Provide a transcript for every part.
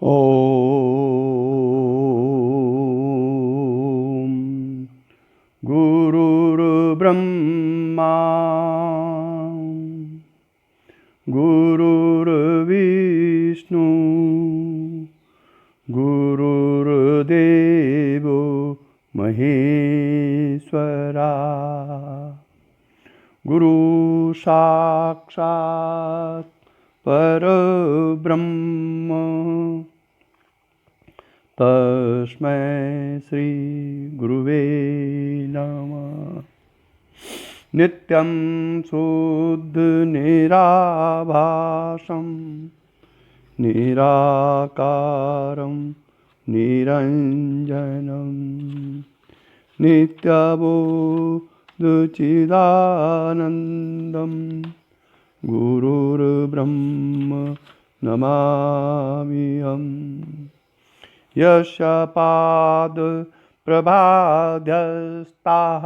ॐ गुरुर्ब्रह्मा गुरुर्विष्णु गुरुर्देवो महेश्वरा गुरु साक्षात् परब्रह्म तस्मै श्री गुरुवे नमः। नित्यं शुद्ध निराभासं निराकारं निरञ्जनं नित्यबोधचिदानन्दं गुरुर्ब्रह्म नमाम्यहम्। यस्य पाद प्रभाध्यस्ताः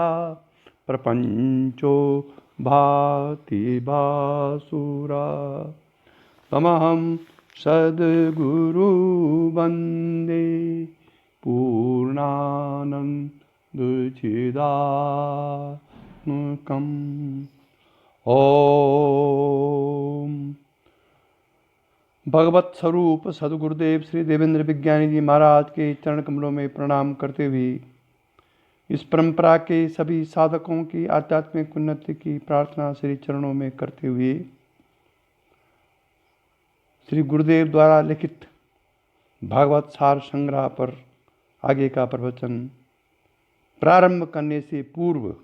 प्रपञ्चो भाति भासुरा तमहं सद्गुरु वन्दे पूर्णानन्दचिदात्मकम्। ओम भगवत स्वरूप सदगुरुदेव श्री देवेंद्र विज्ञानी जी महाराज के चरण कमलों में प्रणाम करते हुए इस परंपरा के सभी साधकों की आध्यात्मिक उन्नति की प्रार्थना श्री चरणों में करते हुए श्री गुरुदेव द्वारा लिखित भागवत सार संग्रह पर आगे का प्रवचन प्रारंभ करने से पूर्व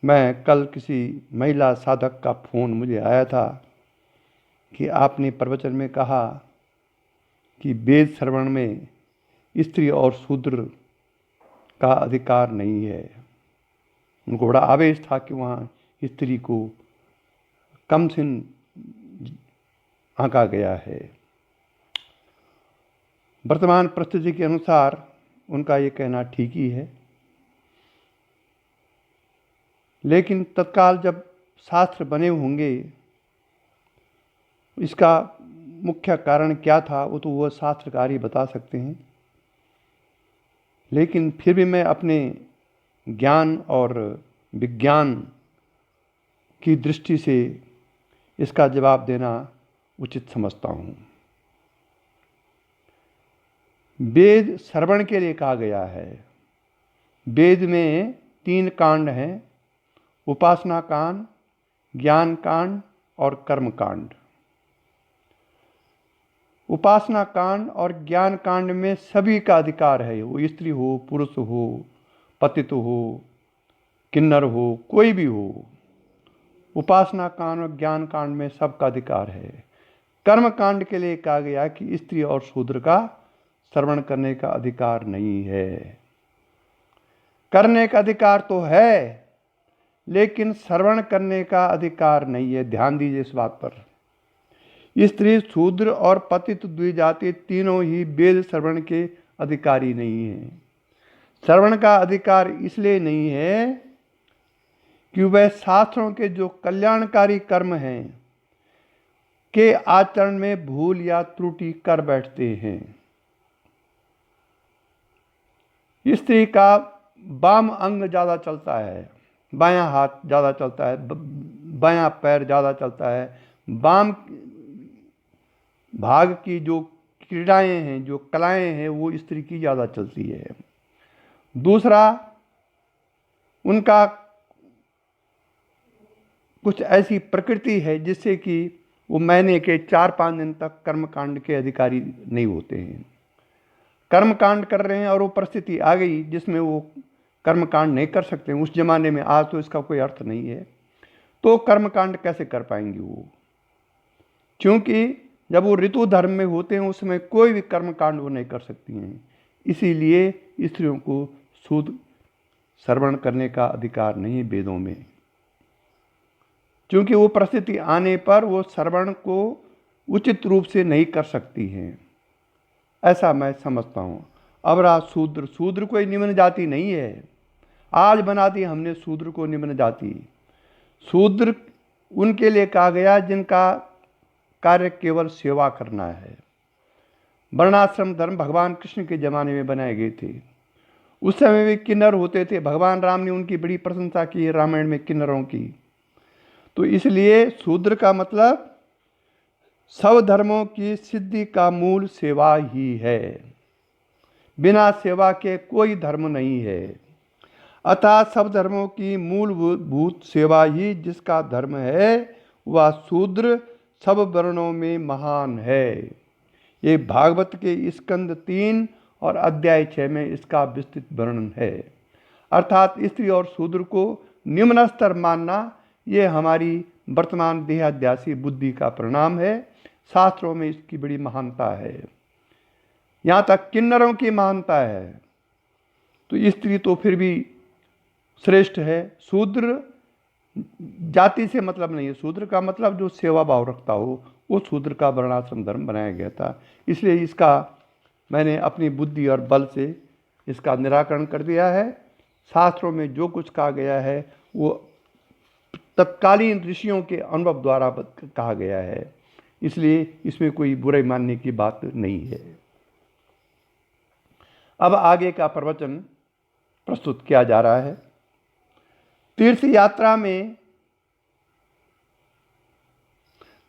मैं कल किसी महिला साधक का फ़ोन मुझे आया था कि आपने प्रवचन में कहा कि वेद श्रवण में स्त्री और शूद्र का अधिकार नहीं है। उनको बड़ा आवेश था कि वहाँ स्त्री को कम सिन आंका गया है। वर्तमान परिस्थिति के अनुसार उनका ये कहना ठीक ही है, लेकिन तत्काल जब शास्त्र बने होंगे इसका मुख्य कारण क्या था वो तो वह शास्त्रकार ही बता सकते हैं। लेकिन फिर भी मैं अपने ज्ञान और विज्ञान की दृष्टि से इसका जवाब देना उचित समझता हूँ। वेद श्रवण के लिए कहा गया है। वेद में 3 कांड हैं, उपासना कांड, ज्ञान कांड और कर्म कांड। उपासना कांड और ज्ञान कांड में सभी का अधिकार है, वो स्त्री हो, पुरुष हो, पतित हो, किन्नर हो, कोई भी हो। उपासना कांड और ज्ञान कांड में सबका अधिकार है। कर्म कांड के लिए कहा गया कि स्त्री और शूद्र का श्रवण करने का अधिकार नहीं है। करने का अधिकार तो है, लेकिन श्रवण करने का अधिकार नहीं है। ध्यान दीजिए इस बात पर। स्त्री, शूद्र और पतित द्विजाति तीनों ही वेद श्रवण के अधिकारी नहीं हैं। श्रवण का अधिकार इसलिए नहीं है कि वह शास्त्रों के जो कल्याणकारी कर्म हैं के आचरण में भूल या त्रुटि कर बैठते हैं। स्त्री का वाम अंग ज़्यादा चलता है, बायां हाथ ज़्यादा चलता है, बायां पैर ज़्यादा चलता है। वाम भाग की जो क्रीड़ाएं हैं, जो कलाएं हैं, वो स्त्री की ज़्यादा चलती है। दूसरा, उनका कुछ ऐसी प्रकृति है जिससे कि वो महीने के 4-5 दिन तक कर्मकांड के अधिकारी नहीं होते हैं। कर्मकांड कर रहे हैं और वो परिस्थिति आ गई जिसमें वो कर्मकांड नहीं कर सकते। उस जमाने में, आज तो इसका कोई अर्थ नहीं है, तो कर्मकांड कैसे कर पाएंगे वो? क्योंकि जब वो ऋतु धर्म में होते हैं उसमें कोई भी कर्मकांड वो नहीं कर सकती हैं। इसीलिए स्त्रियों को शुद्ध श्रवण करने का अधिकार नहीं वेदों में, क्योंकि वो परिस्थिति आने पर वो श्रवण को उचित रूप से नहीं कर सकती हैं। ऐसा मैं समझता हूँ। अब रहा शूद्र। शूद्र कोई निम्न जाति नहीं है। आज बना दी हमने शूद्र को निम्न जाति। शूद्र उनके लिए कहा गया जिनका कार्य केवल सेवा करना है। वर्णाश्रम धर्म भगवान कृष्ण के ज़माने में बनाए गए थे। उस समय वे किन्नर होते थे। भगवान राम ने उनकी बड़ी प्रशंसा की है रामायण में किन्नरों की। तो इसलिए शूद्र का मतलब सब धर्मों की सिद्धि का मूल सेवा ही है। बिना सेवा के कोई धर्म नहीं है। अतः सब धर्मों की मूलभूत सेवा ही जिसका धर्म है वह शूद्र सब वर्णों में महान है। ये भागवत के स्कंद 3 और अध्याय 6 में इसका विस्तृत वर्णन है। अर्थात स्त्री और शूद्र को निम्न स्तर मानना ये हमारी वर्तमान देहाध्यासी बुद्धि का परिणाम है। शास्त्रों में इसकी बड़ी महानता है। यहाँ तक किन्नरों की महानता है। तो स्त्री तो फिर भी श्रेष्ठ है। शूद्र जाति से मतलब नहीं है। शूद्र का मतलब जो सेवा भाव रखता हो, वो शूद्र का वर्णाश्रम धर्म बनाया गया था। इसलिए इसका मैंने अपनी बुद्धि और बल से इसका निराकरण कर दिया है। शास्त्रों में जो कुछ कहा गया है वो तत्कालीन ऋषियों के अनुभव द्वारा कहा गया है। इसलिए इसमें कोई बुराई मानने की बात नहीं है। अब आगे का प्रवचन प्रस्तुत किया जा रहा है। तीर्थ यात्रा में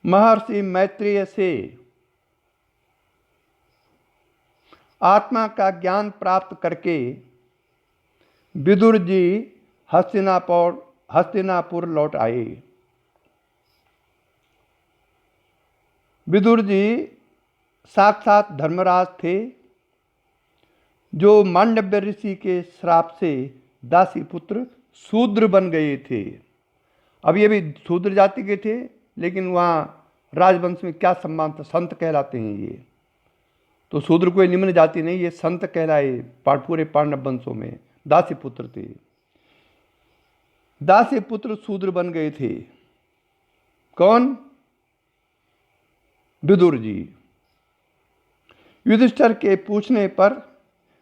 महर्षि मैत्रेय से आत्मा का ज्ञान प्राप्त करके विदुर जी हस्तिनापुर लौट आए। विदुर जी साक्षात धर्मराज थे, जो मांडव्य ऋषि के श्राप से दासी पुत्र शूद्र बन गए थे। अब ये भी शूद्र जाति के थे, लेकिन वहाँ राजवंश में क्या सम्मान था, संत कहलाते हैं ये। तो शूद्र कोई निम्न जाति नहीं, ये संत कहलाए। पूरे पांडव वंशों में दासी पुत्र थे। दासी पुत्र शूद्र बन गए थे। कौन? विदुर जी। युधिष्ठिर के पूछने पर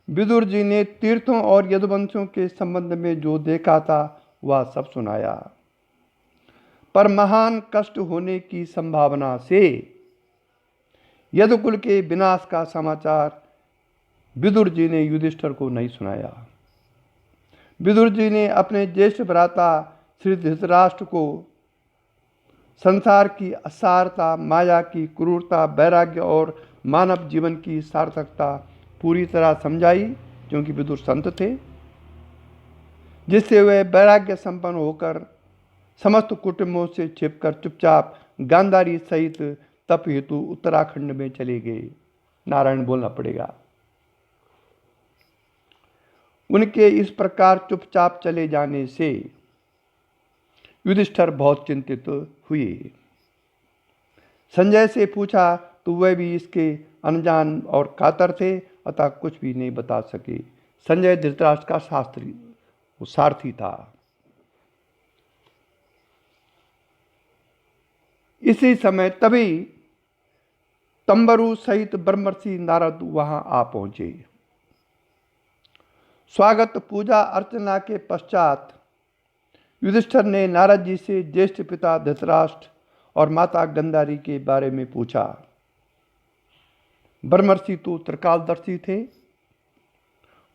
विदुर जी ने तीर्थों और यदुवंशों के संबंध में जो देखा था वह सब सुनाया। पर महान कष्ट होने की संभावना से यदुकुल के विनाश का समाचार विदुर जी ने युधिष्ठिर को नहीं सुनाया। विदुर जी ने अपने ज्येष्ठ भ्राता श्री धृतराष्ट्र को संसार की असारता, माया की क्रूरता, वैराग्य और मानव जीवन की सार्थकता पूरी तरह समझाई, क्योंकि विदुर संत थे, जिससे वे वैराग्य संपन्न होकर समस्त कुटुंबों से छिपकर चुपचाप गांधारी सहित तप हेतु उत्तराखंड में चले गए। नारायण बोलना पड़ेगा। उनके इस प्रकार चुपचाप चले जाने से युधिष्ठिर बहुत चिंतित हुए। संजय से पूछा तो वह भी इसके अनजान और कातर थे, अतः कुछ भी नहीं बता सके। संजय धृतराष्ट्र का सारथी था। इसी समय तभी तंबरु सहित ब्रह्मर्षि नारद वहां आ पहुंचे। स्वागत पूजा अर्चना के पश्चात युधिष्ठिर ने नारद जी से ज्येष्ठ पिता धृतराष्ट्र और माता गांधारी के बारे में पूछा। ब्रह्मर्षि तो त्रिकालदर्शी थे।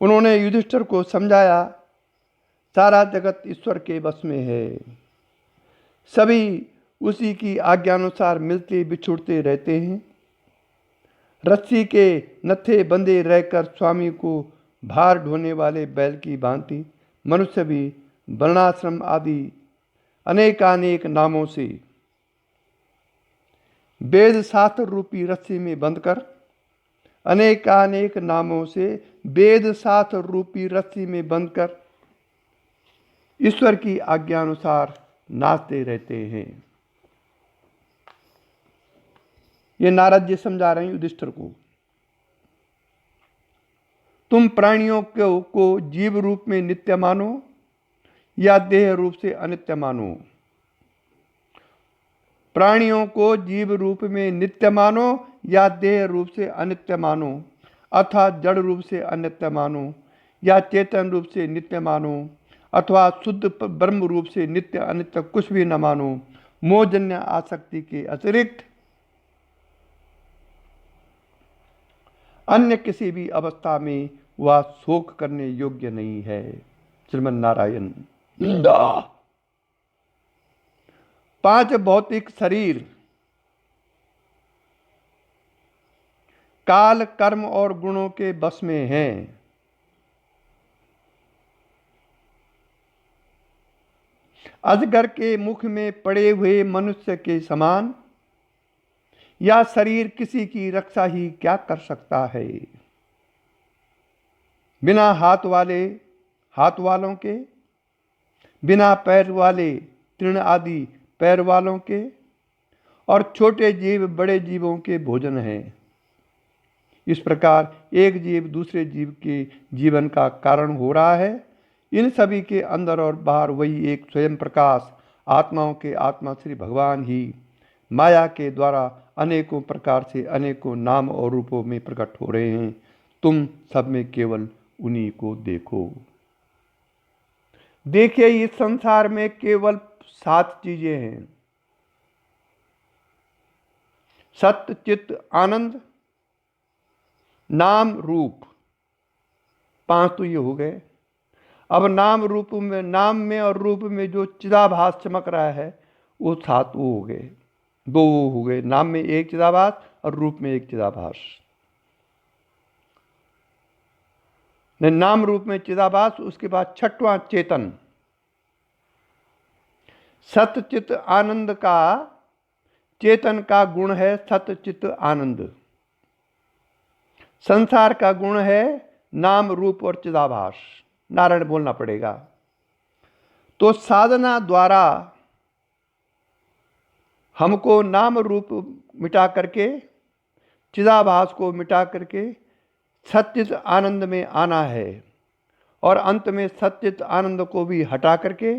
उन्होंने युधिष्ठिर को समझाया, सारा जगत ईश्वर के वश में है। सभी उसी की आज्ञानुसार मिलते बिछुड़ते रहते हैं। रस्सी के नत्थे बंधे रहकर स्वामी को भार ढोने वाले बैल की भांति मनुष्य भी वर्णाश्रम आदि अनेकानेक नामों से वेद शास्त्र रूपी रस्सी में बंधकर अनेकानेक नामों से वेद शास्त्र रूपी रस्सी में बंधकर ईश्वर की आज्ञानुसार नाचते रहते हैं। ये नारद जी समझा रहे हैं युधिष्ठिर को। तुम प्राणियों को जीव रूप में नित्य मानो या देह रूप से अनित्य मानो। प्राणियों को जीव रूप में नित्य मानो या देह रूप से अनित्य मानो, अर्थात जड़ रूप से अनित्य मानो या चेतन रूप से नित्य मानो, अथवा शुद्ध ब्रह्म रूप से नित्य अनित्य कुछ भी न मानो। मोहजन्य आसक्ति के अतिरिक्त अन्य किसी भी अवस्था में वह शोक करने योग्य नहीं है। श्रीमन नारायण। 5 भौतिक शरीर काल, कर्म और गुणों के बस में हैं। अजगर के मुख में पड़े हुए मनुष्य के समान यह शरीर किसी की रक्षा ही क्या कर सकता है। बिना हाथ वाले हाथ वालों के, बिना पैर वाले तृण आदि पैर वालों के, और छोटे जीव बड़े जीवों के भोजन हैं। इस प्रकार एक जीव दूसरे जीव के जीवन का कारण हो रहा है। इन सभी के अंदर और बाहर वही एक स्वयं प्रकाश आत्माओं के आत्मा श्री भगवान ही माया के द्वारा अनेकों प्रकार से अनेकों नाम और रूपों में प्रकट हो रहे हैं। तुम सब में केवल उन्हीं को देखो। देखिए, इस संसार में केवल 7 चीजें हैं। सत्य, चित्त, आनंद, नाम, रूप। 5 तो ये हो गए। अब नाम रूप में, नाम में और रूप में जो चिदाभास चमक रहा है वो 7 वो हो गए। 2 वो हो गए। नाम में एक चिदाभास और रूप में एक चिदाभास। नाम रूप में चिदाभास, उसके बाद 6वां चेतन। सत्य चित्त आनंद का, चेतन का गुण है सत्य चित्त आनंद। संसार का गुण है नाम रूप और चिदाभास। नारायण बोलना पड़ेगा। तो साधना द्वारा हमको नाम रूप मिटा करके, चिदाभास को मिटा करके सच्चित आनंद में आना है, और अंत में सच्चित आनंद को भी हटा करके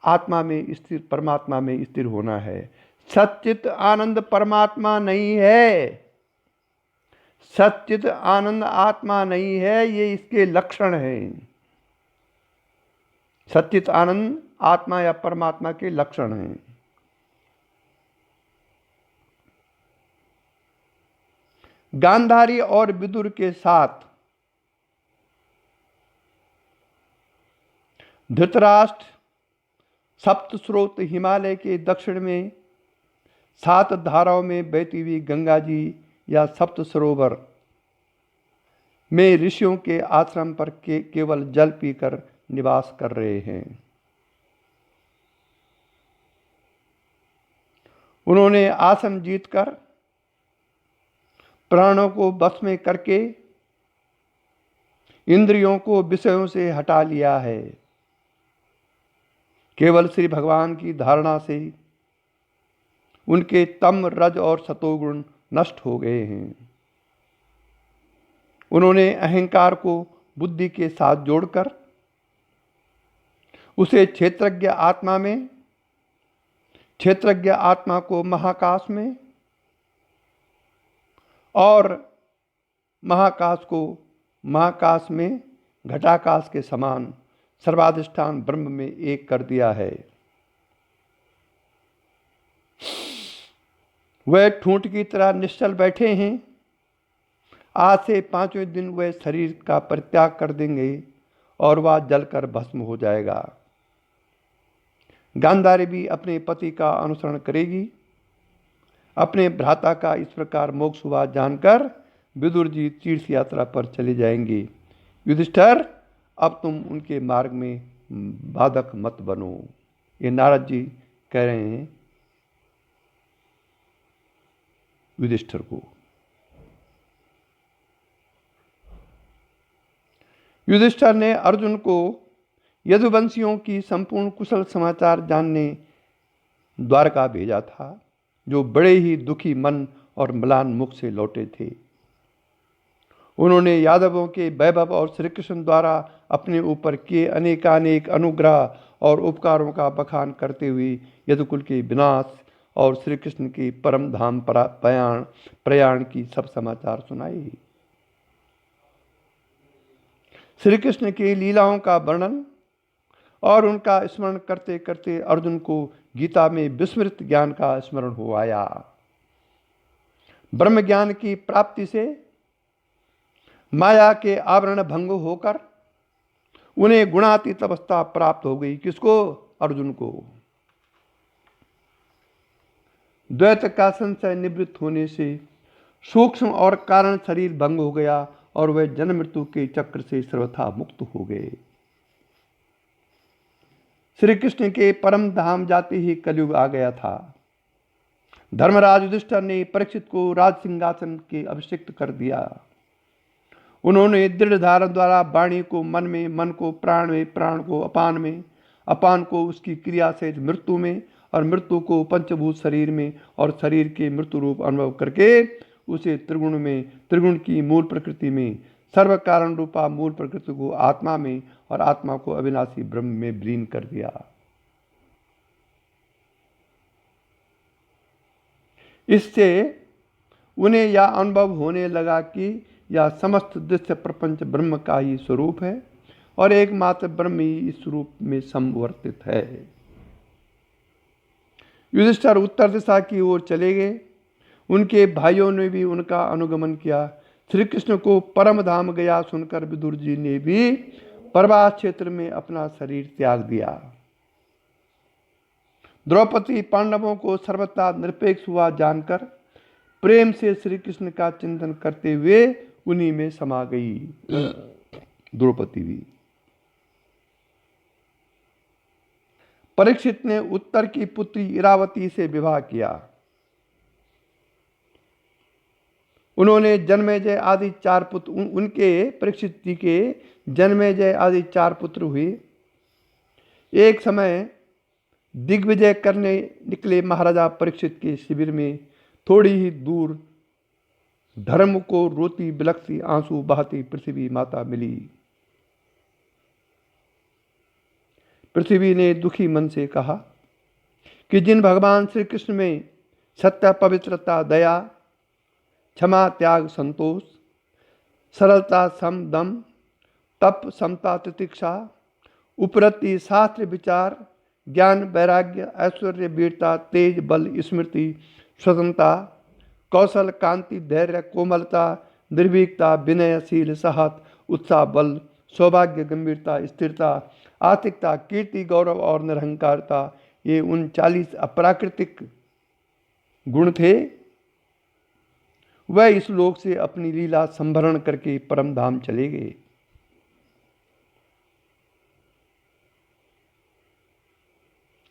आत्मा में स्थिर, परमात्मा में स्थिर होना है। सच्चित आनंद परमात्मा नहीं है, सच्चित आनंद आत्मा नहीं है, ये इसके लक्षण हैं। सच्चित आनंद आत्मा या परमात्मा के लक्षण हैं। गांधारी और विदुर के साथ धृतराष्ट्र सप्त स्रोत हिमालय के दक्षिण में 7 धाराओं में बहती हुई गंगा जी या सप्त सरोवर में ऋषियों के आश्रम पर केवल जल पीकर निवास कर रहे हैं। उन्होंने आसन जीतकर, प्राणों को बस में करके इंद्रियों को विषयों से हटा लिया है। केवल श्री भगवान की धारणा से उनके तम, रज और सतोगुण नष्ट हो गए हैं। उन्होंने अहंकार को बुद्धि के साथ जोड़कर उसे क्षेत्रज्ञ आत्मा में, क्षेत्रज्ञ आत्मा को महाकाश में, और महाकाश को महाकाश में घटाकाश के समान सर्वाधिष्ठान ब्रह्म में एक कर दिया है। वह ठूंठ की तरह निश्चल बैठे हैं। आज से 5वें दिन वह शरीर का परित्याग कर देंगे और वह जलकर भस्म हो जाएगा। गांधारी भी अपने पति का अनुसरण करेगी। अपने भ्राता का इस प्रकार मोक्ष हुआ जानकर विदुर जी तीर्थ यात्रा पर चले जाएंगे। युधिष्ठिर, अब तुम उनके मार्ग में बाधक मत बनो। ये नारद जी कह रहे हैं युधिष्ठिर को। युधिष्ठिर ने अर्जुन को यदुवंशियों की संपूर्ण कुशल समाचार जानने द्वारका भेजा था, जो बड़े ही दुखी मन और म्लान मुख से लौटे थे। उन्होंने यादवों के वैभव और श्री कृष्ण द्वारा अपने ऊपर किए अनेकानेक अनुग्रह और उपकारों का बखान करते हुए यदुकुल के विनाश और श्री कृष्ण के परम धाम प्रयाण की सब समाचार सुनाए। श्री कृष्ण की लीलाओं का वर्णन और उनका स्मरण करते करते अर्जुन को गीता में विस्मृत ज्ञान का स्मरण हो आया। ब्रह्म ज्ञान की प्राप्ति से माया के आवरण भंग होकर उन्हें गुणातीत अवस्था प्राप्त हो गई। किसको? अर्जुन को। द्वैत का संशय निवृत्त होने से सूक्ष्म और कारण शरीर भंग हो गया और वह जन्म मृत्यु के चक्र से सर्वथा मुक्त हो गए। श्री कृष्ण के परम धाम जाते ही कलयुग आ गया था। धर्मराज युधिष्ठिर ने परीक्षित को राज सिंहासन के अभिषिक्त कर दिया। उन्होंने दृढ़ धारण द्वारा वाणी को मन में, मन को प्राण में, प्राण को अपान में, अपान को उसकी क्रिया से मृत्यु में और मृत्यु को पंचभूत शरीर में और शरीर के मृत्यु रूप अनुभव करके उसे त्रिगुण में, त्रिगुण की मूल प्रकृति में, सर्व कारण रूपा मूल प्रकृति को आत्मा में और आत्मा को अविनाशी ब्रह्म में विलीन कर दिया। इससे उन्हें यह अनुभव होने लगा कि यह समस्त दृश्य प्रपंच ब्रह्म का ही स्वरूप है और एकमात्र ब्रह्म ही इस रूप में संवर्तित है। युधिष्ठिर उत्तर दिशा की ओर चले गए। उनके भाइयों ने भी उनका अनुगमन किया। श्री कृष्ण को परम धाम गया सुनकर विदुर जी ने भी प्रवास क्षेत्र में अपना शरीर त्याग दिया। द्रौपदी पांडवों को सर्वथा निरपेक्ष हुआ जानकर प्रेम से श्री कृष्ण का चिंतन करते हुए उन्हीं में समा गई। द्रौपदी भी। परीक्षित ने उत्तर की पुत्री इरावती से विवाह किया। उन्होंने जन्मेजय आदि 4 पुत्र, उनके परीक्षित जी के जन्मेजय आदि 4 पुत्र हुए। एक समय दिग्विजय करने निकले महाराजा परीक्षित के शिविर में थोड़ी ही दूर धर्म को रोती बिलखती आंसू बहाती पृथ्वी माता मिली। पृथ्वी ने दुखी मन से कहा कि जिन भगवान श्री कृष्ण में सत्य, पवित्रता, दया, क्षमा, त्याग, संतोष, सरलता, सम, दम, तप, समता, तितिक्षा, उपरति, शास्त्र विचार, ज्ञान, वैराग्य, ऐश्वर्य, वीरता, तेज, बल, स्मृति, स्वतंत्रता, कौशल, कांति, धैर्य, कोमलता, निर्भीकता, विनयशील, साहस, उत्साह, बल, सौभाग्य, गंभीरता, स्थिरता, आस्तिकता, कीर्ति, गौरव और निरहंकारता, ये 39 अप्राकृतिक गुण थे। वह इस लोक से अपनी लीला संभरण करके परम धाम चले गए।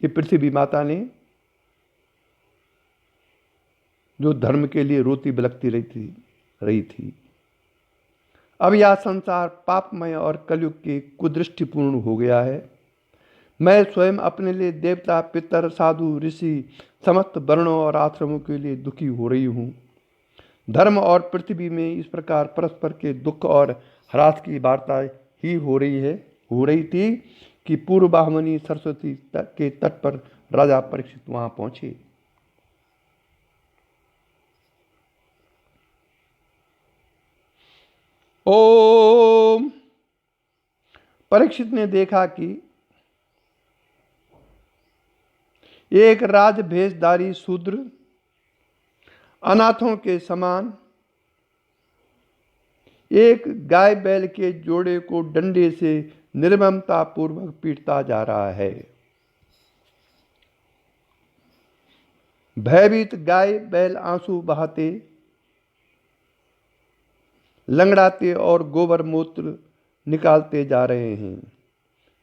ये पृथ्वी माता ने जो धर्म के लिए रोती बिलखती रही थी, अब यह संसार पापमय और कलयुग के कुदृष्टिपूर्ण हो गया है। मैं स्वयं अपने लिए देवता, पितर, साधु, ऋषि, समस्त वर्णों और आश्रमों के लिए दुखी हो रही हूँ। धर्म और पृथ्वी में इस प्रकार परस्पर के दुख और ह्रास की वार्ता ही हो रही थी कि पूर्व बाहमनी सरस्वती के तट पर राजा परीक्षित वहां पहुंचे। ओम। परीक्षित ने देखा कि एक राजभेषधारी शूद्र अनाथों के समान एक गाय बैल के जोड़े को डंडे से निर्ममता पूर्वक पीटता जा रहा है। भयभीत गाय बैल आंसू बहाते, लंगड़ाते और गोबर मूत्र निकालते जा रहे हैं।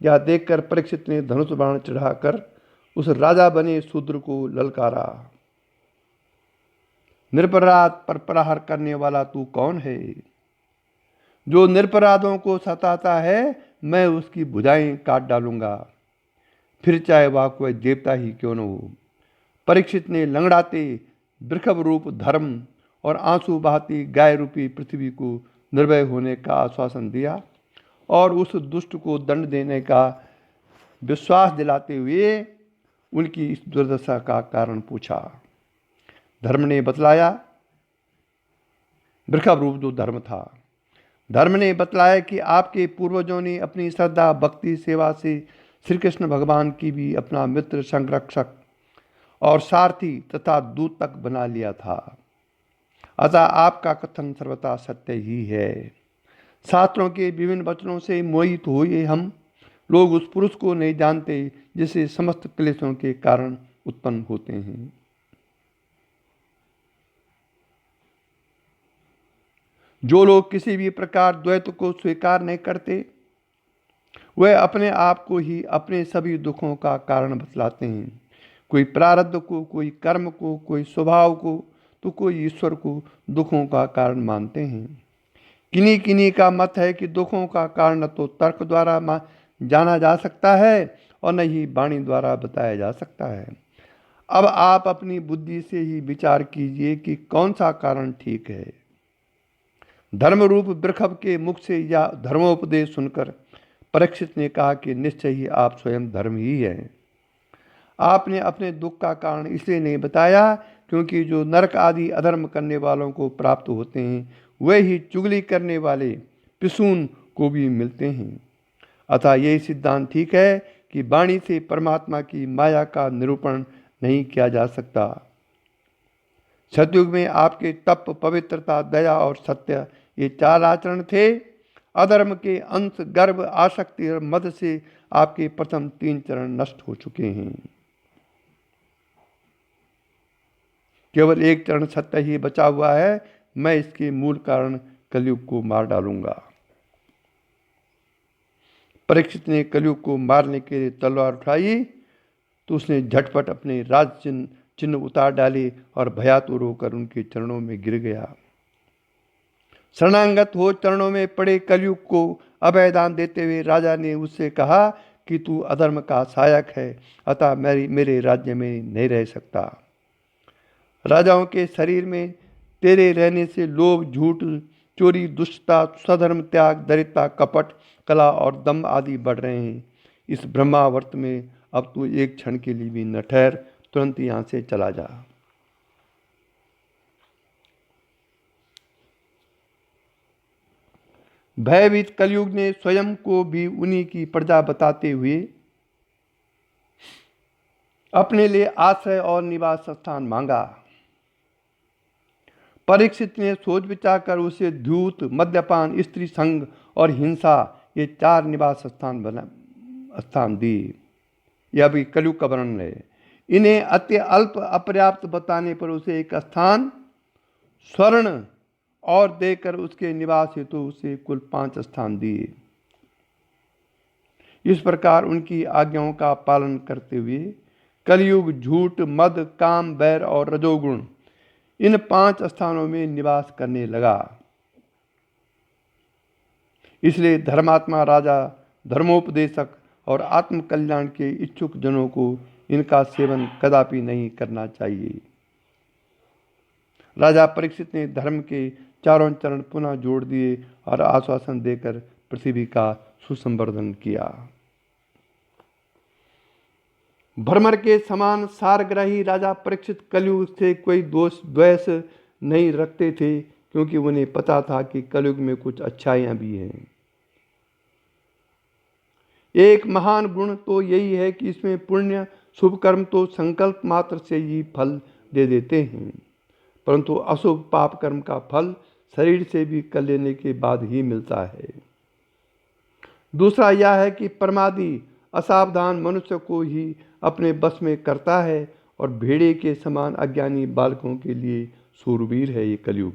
यह देखकर परीक्षित ने धनुष बाण चढ़ाकर उस राजा बने शूद्र को ललकारा। निरपराध पर प्रहार करने वाला तू कौन है? जो निरपराधों को सताता है मैं उसकी भुजाएं काट डालूंगा, फिर चाहे वह कोई देवता ही क्यों न हो। परीक्षित ने लंगड़ाते वृषभ रूप धर्म और आंसू बहाती गाय रूपी पृथ्वी को निर्भय होने का आश्वासन दिया और उस दुष्ट को दंड देने का विश्वास दिलाते हुए उनकी इस दुर्दशा का कारण पूछा। धर्म ने बतलाया, वृषभ रूप जो धर्म था, धर्म ने बतलाया कि आपके पूर्वजों ने अपनी श्रद्धा, भक्ति, सेवा से श्री कृष्ण भगवान की भी अपना मित्र, संरक्षक और सारथी तथा दूत तक बना लिया था। अतः आपका कथन सर्वथा सत्य ही है। शास्त्रों के विभिन्न वचनों से मोहित हुए हम लोग उस पुरुष को नहीं जानते जिसे समस्त क्लेशों के कारण उत्पन्न होते हैं। जो लोग किसी भी प्रकार द्वैत को स्वीकार नहीं करते वह अपने आप को ही अपने सभी दुखों का कारण बतलाते हैं। कोई प्रारब्ध को, कोई कर्म को, कोई स्वभाव को, तो कोई ईश्वर को दुखों का कारण मानते हैं। किन्हीं किन्हीं का मत है कि दुखों का कारण न तो तर्क द्वारा जाना जा सकता है और न ही वाणी द्वारा बताया जा सकता है। अब आप अपनी बुद्धि से ही विचार कीजिए कि कौन सा कारण ठीक है। धर्मरूप वृषभ के मुख से या धर्मोपदेश सुनकर परीक्षित ने कहा कि निश्चय ही आप स्वयं धर्म ही हैं। आपने अपने दुख का कारण इसलिए नहीं बताया क्योंकि जो नरक आदि अधर्म करने वालों को प्राप्त होते हैं वे ही चुगली करने वाले पिसून को भी मिलते हैं। अतः यही सिद्धांत ठीक है कि वाणी से परमात्मा की माया का निरूपण नहीं किया जा सकता। सतयुग में आपके तप, पवित्रता, दया और सत्य ये 4 आचरण थे। अधर्म के अंश, गर्व, आसक्ति और मद से आपके प्रथम 3 चरण नष्ट हो चुके हैं। केवल 1 चरण सत्य ही बचा हुआ है। मैं इसके मूल कारण कलयुग को मार डालूंगा। परीक्षित ने कलयुग को मारने के लिए तलवार उठाई तो उसने झटपट अपने राज चिन्ह उतार डाले और भयातुर होकर उनके चरणों में गिर गया। शरणागत हो चरणों में पड़े कलयुग को अभयदान देते हुए राजा ने उससे कहा कि तू अधर्म का सहायक है, अतः मेरे राज्य में नहीं रह सकता। राजाओं के शरीर में तेरे रहने से लोभ, झूठ, चोरी, दुष्टता, स्वधर्म त्याग, दरिद्रता, कपट, कला और दम आदि बढ़ रहे हैं। इस ब्रह्मावर्त में अब तू एक क्षण के लिए भी न ठहर, तुरंत यहाँ से चला जा। भयभीत कलयुग ने स्वयं को भी उन्हीं की प्रजा बताते हुए अपने लिए आश्रय और निवास स्थान मांगा। परीक्षित ने सोच विचार कर उसे धूत, मद्यपान, स्त्री संग और हिंसा ये 4 निवास स्थान दिए। यह भी कलयुग का वर्णन है। इन्हें अति अल्प अपर्याप्त बताने पर उसे एक स्थान स्वर्ण और देकर उसके निवास हेतु उसे कुल 5 स्थान दिए। इस प्रकार उनकी आज्ञाओं का पालन करते हुए कलयुग झूठ, मद, काम, बैर और रजोगुण इन 5 स्थानों में निवास करने लगा। इसलिए धर्मात्मा राजा, धर्मोपदेशक और आत्मकल्याण के इच्छुक जनों को इनका सेवन कदापि नहीं करना चाहिए। राजा परीक्षित ने धर्म के 4 चरण पुनः जोड़ दिए और आश्वासन देकर पृथ्वी का सुसंवर्धन किया। भ्रमर के समान सारग्राही राजा परीक्षित कलयुग से कोई दोष द्वेष नहीं रखते थे क्योंकि उन्हें पता था कि कलयुग में कुछ अच्छाइयां भी हैं। एक महान गुण तो यही है कि इसमें पुण्य शुभ कर्म तो संकल्प मात्र से ही फल दे देते हैं, परंतु अशुभ पाप कर्म का फल शरीर से भी कर लेने के बाद ही मिलता है। दूसरा यह है कि प्रमादी असावधान मनुष्य को ही अपने बस में करता है और भेड़े के समान अज्ञानी बालकों के लिए शूरवीर है ये कलयुग।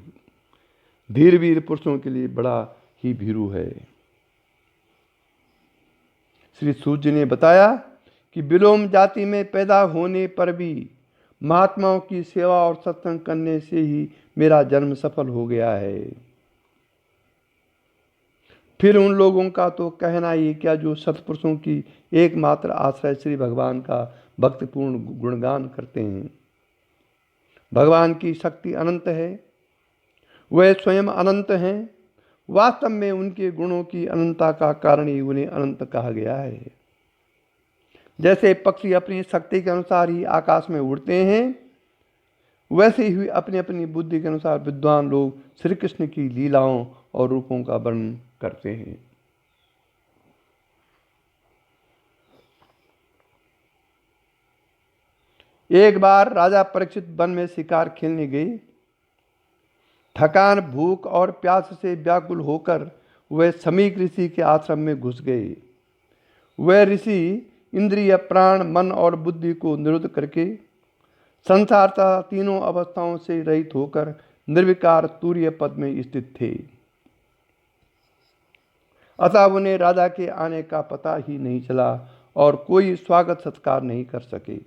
धीरवीर पुरुषों के लिए बड़ा ही भीरू है। श्री सूर्य ने बताया कि विलोम जाति में पैदा होने पर भी महात्माओं की सेवा और सत्संग करने से ही मेरा जन्म सफल हो गया है। फिर उन लोगों का तो कहना ही क्या जो सत्पुरुषों की एकमात्र आश्रय श्री भगवान का भक्तिपूर्ण गुणगान करते हैं। भगवान की शक्ति अनंत है, वह स्वयं अनंत हैं। वास्तव में उनके गुणों की अनंतता का कारण ही उन्हें अनंत कहा गया है। जैसे पक्षी अपनी शक्ति के अनुसार ही आकाश में उड़ते हैं, वैसे ही अपनी अपनी बुद्धि के अनुसार विद्वान लोग श्री कृष्ण की लीलाओं और रूपों का वर्णन करते हैं। एक बार राजा परीक्षित वन में शिकार खेलने गए। थकान, भूख और प्यास से व्याकुल होकर वह समीक ऋषि के आश्रम में घुस गए। वह ऋषि इंद्रिय, प्राण, मन और बुद्धि को निरुद्ध करके संसार तथा तीनों अवस्थाओं से रहित होकर निर्विकार तूर्य पद में स्थित थे। अतः उन्हें राजा के आने का पता ही नहीं चला और कोई स्वागत सत्कार नहीं कर सके।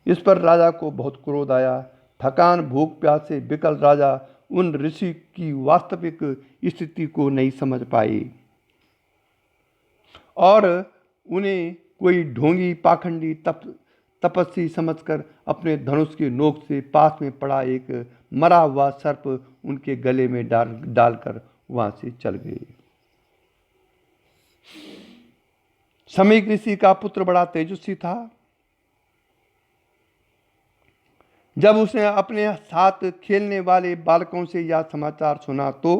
इस पर राजा को बहुत क्रोध आया। थकान, भूख, प्यास से विकल राजा उन ऋषि की वास्तविक स्थिति को नहीं समझ पाए और उन्हें कोई ढोंगी, पाखंडी, तपस्वी समझकर अपने धनुष की नोक से पास में पड़ा एक मरा हुआ सर्प उनके गले में डालकर वहां से चल गए। समीक ऋषि का पुत्र बड़ा तेजस्वी था। जब उसने अपने साथ खेलने वाले बालकों से यह समाचार सुना तो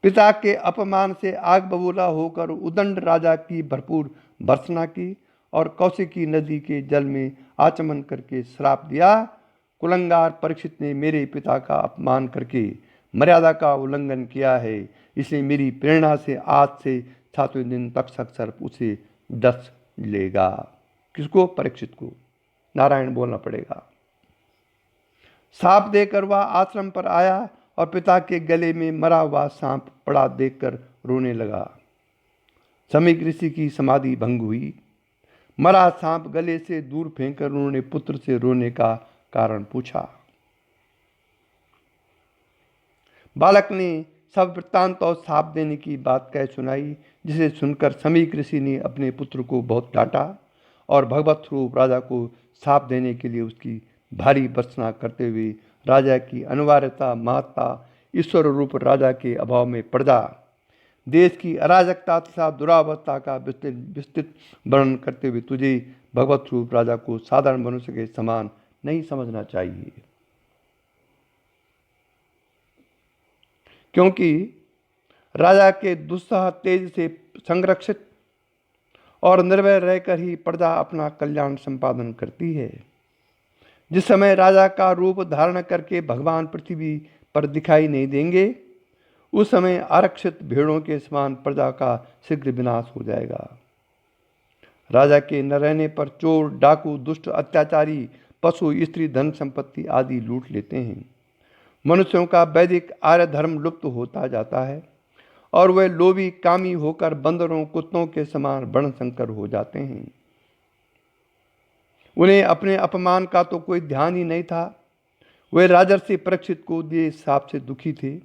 पिता के अपमान से आग बबूला होकर उदंड राजा की भरपूर भर्त्सना की और कौशिकी नदी के जल में आचमन करके श्राप दिया। कुलंगार परीक्षित ने मेरे पिता का अपमान करके मर्यादा का उल्लंघन किया है, इसलिए मेरी प्रेरणा से आज से 7वें दिन तक सर्प उसे डस लेगा। किसको? परीक्षित को। नारायण बोलना पड़ेगा। सांप देकर वह आश्रम पर आया और पिता के गले में मरा हुआ सांप पड़ा देखकर रोने लगा। समीक ऋषि की समाधि भंग हुई। मरा सांप गले से दूर फेंककर उन्होंने पुत्र से रोने का कारण पूछा। बालक ने सब वृत्तांत और साप देने की बात कह सुनाई, जिसे सुनकर समीक ऋषि ने अपने पुत्र को बहुत डांटा और भगवत स्वरूप राजा को साप देने के लिए उसकी भारी भर्त्सना करते हुए राजा की अनिवार्यता, महत्ता, ईश्वर रूप राजा के अभाव में पर्दा, देश की अराजकता तथा दुरावस्था का विस्तृत वर्णन करते हुए तुझे भगवत स्वरूप राजा को साधारण मनुष्य के समान नहीं समझना चाहिए, क्योंकि राजा के दुस्साह तेज से संरक्षित और निर्भय रहकर ही प्रजा अपना कल्याण संपादन करती है। जिस समय राजा का रूप धारण करके भगवान पृथ्वी पर दिखाई नहीं देंगे, उस समय आरक्षित भेड़ों के समान प्रजा का शीघ्र विनाश हो जाएगा। राजा के न रहने पर चोर, डाकू, दुष्ट, अत्याचारी, पशु, स्त्री, धन संपत्ति आदि लूट लेते हैं। मनुष्यों का वैदिक आर्य धर्म लुप्त होता जाता है और वे लोभी, कामी होकर बंदरों, कुत्तों के समान वर्णशंकर हो जाते हैं। उन्हें अपने अपमान का तो कोई ध्यान ही नहीं था। वे राजर्षि परीक्षित को दिए शाप से दुखी थे।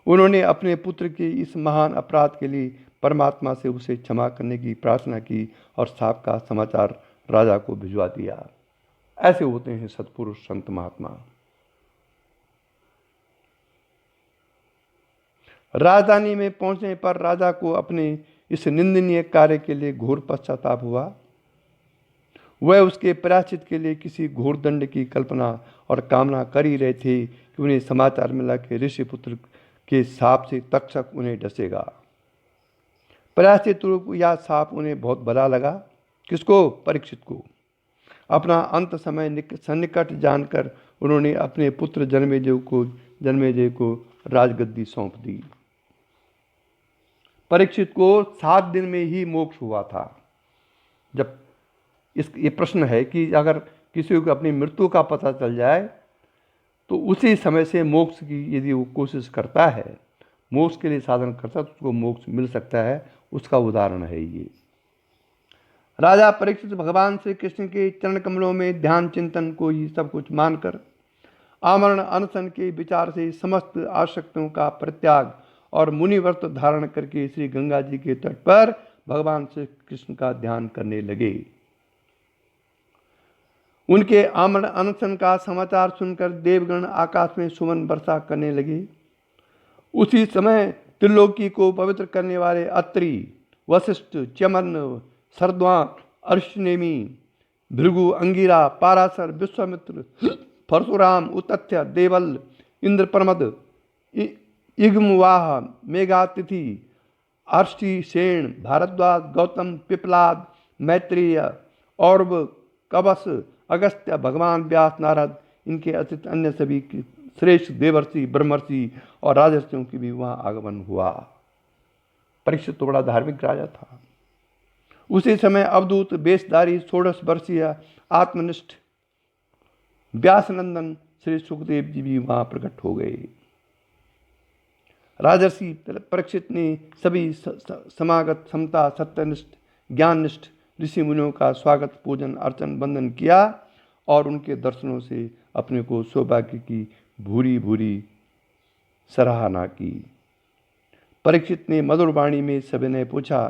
उन्होंने अपने पुत्र के इस महान अपराध के लिए परमात्मा से उसे क्षमा करने की प्रार्थना की और शाप का समाचार राजा को भिजवा दिया। ऐसे होते हैं सत्पुरुष, संत, महात्मा। राजधानी में पहुंचने पर राजा को अपने इस निंदनीय कार्य के लिए घोर पश्चाताप हुआ। वह उसके प्रायश्चित के लिए किसी घोर दंड की कल्पना और कामना कर ही रहे थे कि उन्हें समाचार मिला कि ऋषि पुत्र के साप से तक्षक उन्हें डसेगा। प्रायश्चित रूप यह साप उन्हें बहुत भला लगा। किसको? परीक्षित को। अपना अंत समय सन्निकट जानकर उन्होंने अपने पुत्र जन्मेजय को राजगद्दी सौंप दी। परीक्षित को 7 दिन में ही मोक्ष हुआ था। जब ये प्रश्न है कि अगर किसी को अपनी मृत्यु का पता चल जाए तो उसी समय से मोक्ष की यदि वो कोशिश करता है, मोक्ष के लिए साधन करता है, तो उसको मोक्ष मिल सकता है। उसका उदाहरण है ये। राजा परीक्षित भगवान श्री कृष्ण के चरण कमलों में ध्यान चिंतन को ही सब कुछ मानकर आमरण अनशन के विचार से समस्त आसक्तियों का परित्याग और मुनिव्रत धारण करके श्री गंगा जी के तट पर भगवान श्री कृष्ण का ध्यान करने लगे। उनके आमरण अनशन का समाचार सुनकर देवगण आकाश में सुमन वर्षा करने लगे। उसी समय त्रिलोकी को पवित्र करने वाले अत्रि, वशिष्ठ, च्यमन, सरद्वान, अर्षनेमी, भृगु, अंगिरा, पाराशर, विश्वामित्र, परशुराम, उतथ्य, देवल, इंद्रप्रमद, इग्मवाह, मेघातिथि, अर्षि, सेन, भारद्वाज, गौतम, पिपलाद, मैत्रेय, औरव, कवस, अगस्त्य, भगवान व्यास, नारद, इनके अतिरिक्त अन्य सभी श्रेष्ठ देवर्षि, ब्रह्मर्षि और राजर्षियों की भी वहाँ आगमन हुआ। परीक्षित तो बड़ा धार्मिक राजा था। उसी समय अवधूत वेशधारी 16 वर्षीय आत्मनिष्ठ व्यासनंदन श्री सुखदेव जी भी वहां प्रकट हो गए। राजर्षि परीक्षित ने सभी समागत समता सत्यनिष्ठ ज्ञाननिष्ठ ऋषि मुनियों का स्वागत पूजन अर्चन वंदन किया और उनके दर्शनों से अपने को सौभाग्य की भूरी भूरी सराहना की। परीक्षित ने मधुर वाणी में सविनय पूछा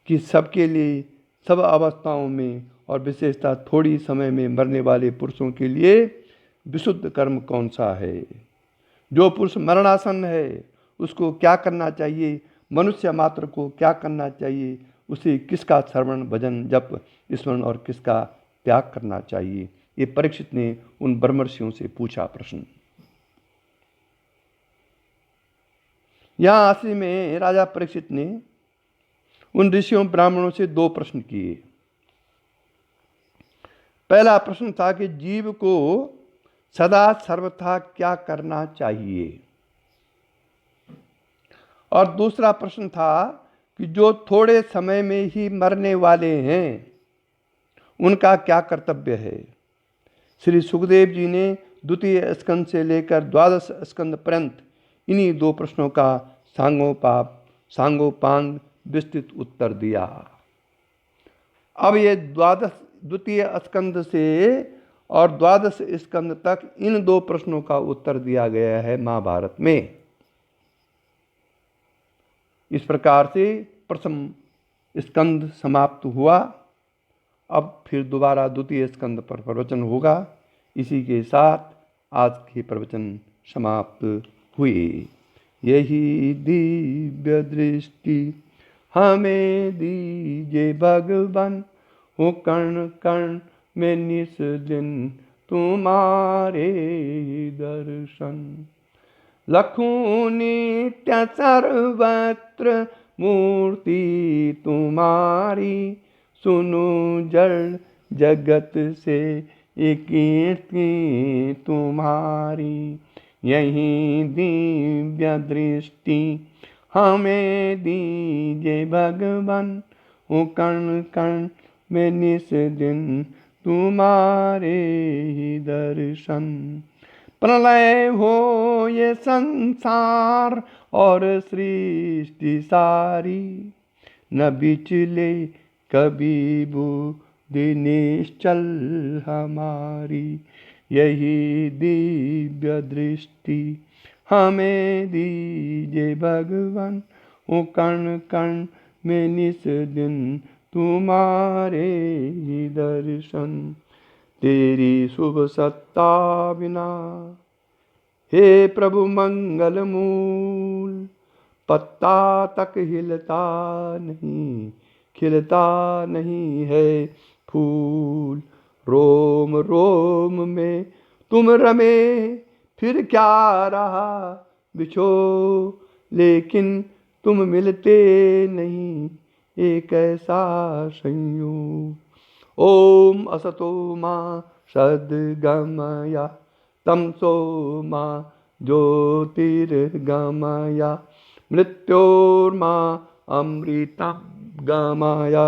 कि सबके लिए सब अवस्थाओं में और विशेषता थोड़ी समय में मरने वाले पुरुषों के लिए विशुद्ध कर्म कौन सा है? जो पुरुष मरणासन है उसको क्या करना चाहिए? मनुष्य मात्र को क्या करना चाहिए? उसे किसका श्रवण भजन जप स्मरण और किसका त्याग करना चाहिए? ये परीक्षित ने उन ब्रह्मर्षियों से पूछा प्रश्न। यहाँ असली में राजा परीक्षित ने उन ऋषियों ब्राह्मणों से 2 प्रश्न किए। पहला प्रश्न था कि जीव को सदा सर्वथा क्या करना चाहिए, और दूसरा प्रश्न था कि जो थोड़े समय में ही मरने वाले हैं उनका क्या कर्तव्य है। श्री सुखदेव जी ने द्वितीय स्कंद से लेकर 12 स्कंद पर्यंत इन्हीं 2 प्रश्नों का सांगोपांग विस्तृत उत्तर दिया। अब ये द्वितीय स्कंद से और 12 स्कंद तक इन 2 प्रश्नों का उत्तर दिया गया है महाभारत में। इस प्रकार से प्रथम स्कंद समाप्त हुआ। अब फिर दोबारा द्वितीय स्कंद पर प्रवचन होगा। इसी के साथ आज के प्रवचन समाप्त हुए। यही दिव्य दृष्टि हमें दीजिए भगवान, हो कर्ण कर्ण में निस दिन तुम्हारे दर्शन। लखूं नित्य सर्वत्र मूर्ति तुम्हारी, सुनो जड़ जगत से कीर्ति तुम्हारी। यही दिव्य दृष्टि हमें दीजिए भगवान, ओ कर्ण कर्ण में निस दिन तुम्हारे ही दर्शन। प्रलय हो ये संसार और सृष्टि सारी, न बिचले कभी बुद्धि निश्चल हमारी। यही दिव्य दृष्टि हमें दीजिए भगवान, ओ कर्ण कर्ण में निस दिन तुम्हारे ही दर्शन। तेरी शुभ सत्ता बिना हे प्रभु मंगल मूल, पत्ता तक हिलता नहीं, खिलता नहीं है फूल। रोम रोम में तुम रमे फिर क्या रहा बिछो, लेकिन तुम मिलते नहीं एक ऐसा संयोग। ओम असतो मां सद्गमया, तमसो मां ज्योतिर्गमया, मृत्योर्मा अमृतं गमया।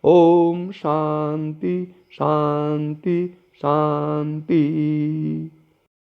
ओम शांति शांति शांति।